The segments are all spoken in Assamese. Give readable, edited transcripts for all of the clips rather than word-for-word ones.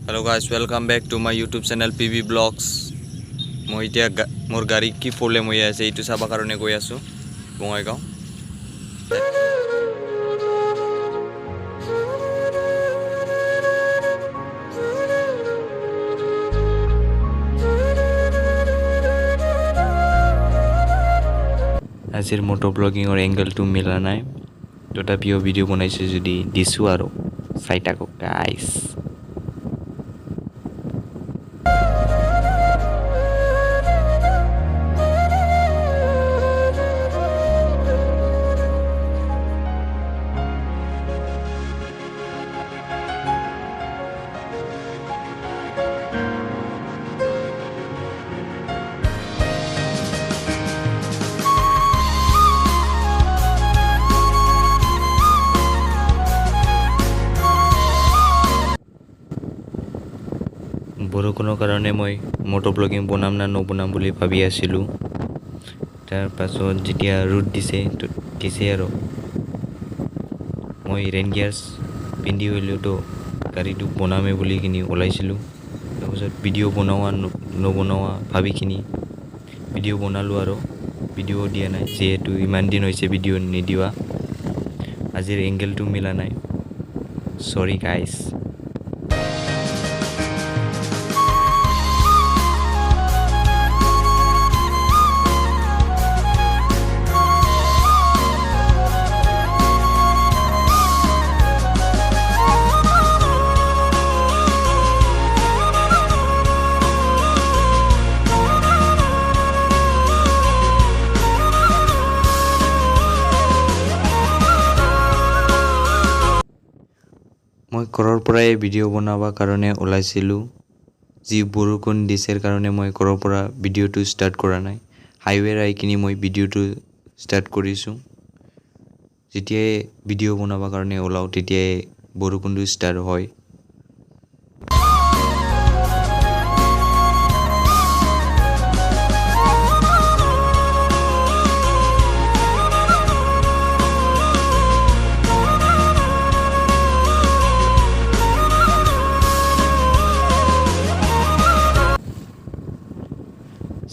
Hello guys, welcome back to my YouTube channel PB Vlogs. মই এতিয়া মোৰ গাড়ী কি প্ৰব্লেম হৈ আছে এইটো চাবা কাৰণে গৈ আছো বঙাইগাঁও। আজিৰ মোটো ব্লগিঙৰ এংগলটো মিলা নাই, তথাপিও ভিডিঅ' বনাইছো যদি দিছো আৰু চাই থাকক গাইছ। বৰষুণৰ কাৰণে মই মোটো ব্লগিং বনাম না নবনাম বুলি ভাবি আছিলোঁ। তাৰ পাছত যেতিয়া ৰ'দ দিছে আৰু মই ৰেইন গিয়াৰ্ছ পিন্ধি হ'লেও তো গাড়ীটো বনামে বুলি কিনি ওলাইছিলোঁ। তাৰপাছত ভিডিঅ' নবনোৱা ভাবি কিনি ভিডিঅ' বনালোঁ আৰু ভিডিঅ' দিয়া নাই, যিহেতু ইমান দিন হৈছে ভিডিঅ' নিদিয়া। আজিৰ এংগেলটো মিলা নাই, চৰি গাইছ। মই ঘৰৰ পৰাই ভিডিঅ' বনাব কাৰণে ওলাইছিলোঁ। যি বৰষুণ দিছে কাৰণে মই ঘৰৰ পৰা ভিডিঅ'টো ষ্টাৰ্ট কৰা নাই। হাইৱেৰ আহি কিনি মই ভিডিঅ'টো ষ্টাৰ্ট কৰিছোঁ। যেতিয়াই ভিডিঅ' বনাব কাৰণে ওলাওঁ তেতিয়াই বৰষুণটো ষ্টাৰ্ট হয়।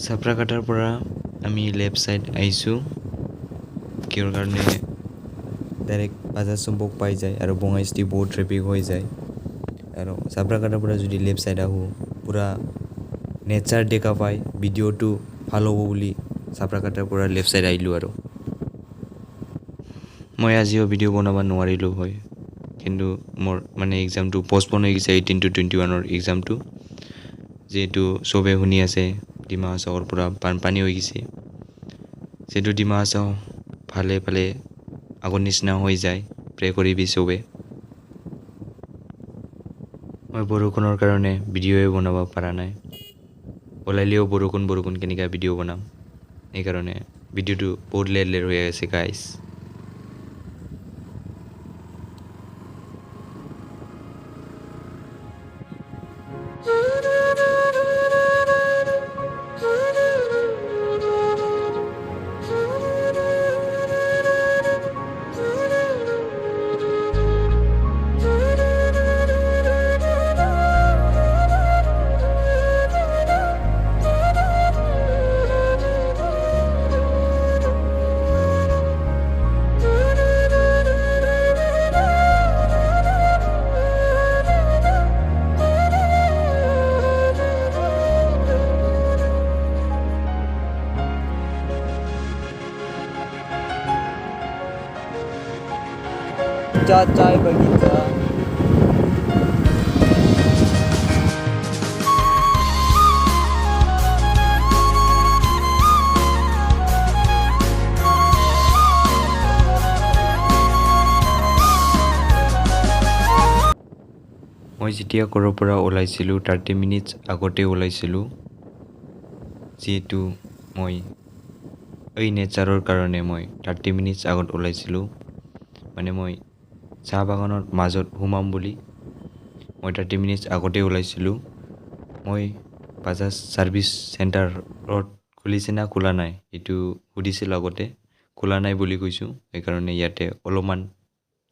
চাপ্ৰাঘাটৰ পৰা আমি লেফ্ট ছাইড আহিছোঁ, কিহৰ কাৰণে ডাইৰেক্ট বাজাৰ চম্পক পাই যায় আৰু বঙাইগাঁও বহুত ট্ৰেফিক হৈ যায়। আৰু চাপ্ৰাঘাটৰ পৰা যদি লেফ্ট ছাইড আহোঁ পূৰা নেচাৰ দেখা পায়, ভিডিঅ'টো ভাল হ'ব বুলি চাপ্ৰাঘাটৰ পৰা লেফ্ট ছাইড আহিলোঁ। আৰু মই আজিও ভিডিঅ' বনাব নোৱাৰিলোঁ হয়, কিন্তু মোৰ মানে এক্সামটো পষ্টপন হৈ গৈছে 18 to 21 এক্সামটো। যিহেতু চবে শুনি আছে ডিমা হাছাওৰ পৰা বানপানী হৈ গৈছে, যিহেতু ডিমা হাছাও ভালে আগৰ নিচিনা হৈ যায়, প্ৰে কৰিবি চবে। মই বৰষুণৰ কাৰণে ভিডিঅ'ই বনাব পৰা নাই, ওলালেও বৰষুণ কেনেকৈ ভিডিঅ' বনাম, সেইকাৰণে ভিডিঅ'টো বহুত লেট হৈ আছে গাইছ। चाय बगीचा মই যেতিয়া ঘৰৰ পৰা ওলাইছিলোঁ 30 মিনিটছ আগতে ওলাইছিলোঁ, যিহেতু মই এই নেচাৰৰ কাৰণে মই 30 মিনিটছ আগত ওলাইছিলোঁ। মানে মই চাহ বাগানৰ মাজত সোমাম বুলি মই 30 মিনিটছ আগতে ওলাইছিলোঁ। মই বাজাজ ছাৰ্ভিচ চেণ্টাৰত খুলিছে না খোলা নাই এইটো সুধিছিলোঁ আগতে, খোলা নাই বুলি কৈছোঁ। সেইকাৰণে ইয়াতে অলপমান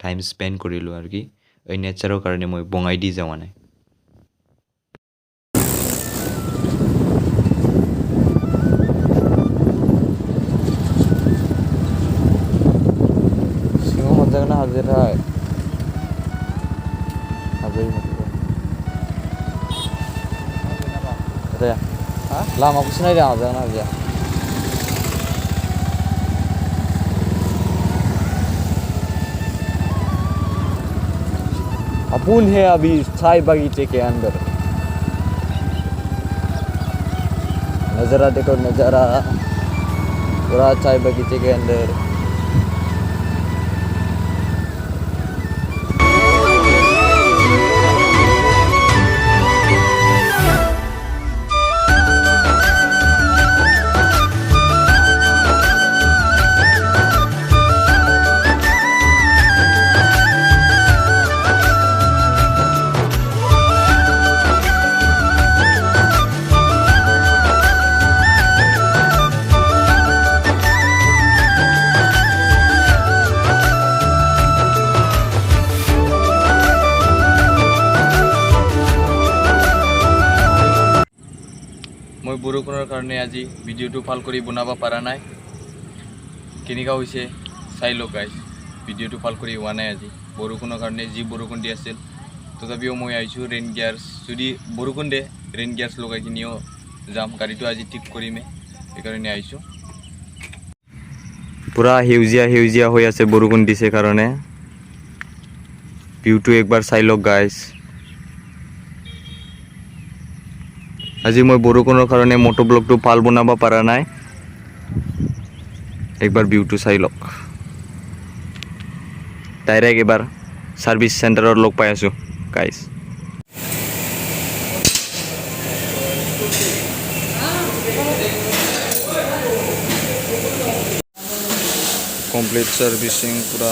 টাইম স্পেণ্ড কৰিলোঁ আৰু কি এই নেচাৰৰ কাৰণে মই বঙাইগাঁও যোৱা নাই। लामाजोंनो हाबजेरहाय हाबजायो माथो दे लामाखौसो नायदों हाबजागोन हाबजाया अपन है अभी चाय बगीचे के अंदर नज़ारा देखो नज़ारा पूरा चाय बगीचे के अंदर মই বৰষুণৰ কাৰণে আজি ভিডিঅ'টো ভাল কৰি বনাব পৰা নাই কেনেকুৱা হৈছে চাই লওক গাইজ ভিডিঅ'টো ভাল কৰি হোৱা নাই আজি বৰষুণৰ কাৰণে যি বৰষুণ দি আছিল তথাপিও মই আহিছোঁ ৰেইন গিয়াৰ্ছ যদি বৰষুণ দে ৰেইন গিয়াৰ্ছ লগাই কিনিও যাম গাড়ীটো আজি ঠিক কৰিমে সেইকাৰণে আহিছোঁ পুৰা সেউজীয়া সেউজীয়া হৈ আছে বৰষুণ দিছে কাৰণে ভিউটো একবাৰ চাই লওক গাইজ আজি মই বৰষুণৰ কাৰণে মটো ব্লগটো ভাল বনাব পৰা নাই একবাৰ ভিউটো চাই লওক ডাইৰেক্ট এবাৰ সাৰ্ভিস সেন্টাৰত লগ পাই আছো গাইজ কমপ্লিট সাৰ্ভিসিং পুৰা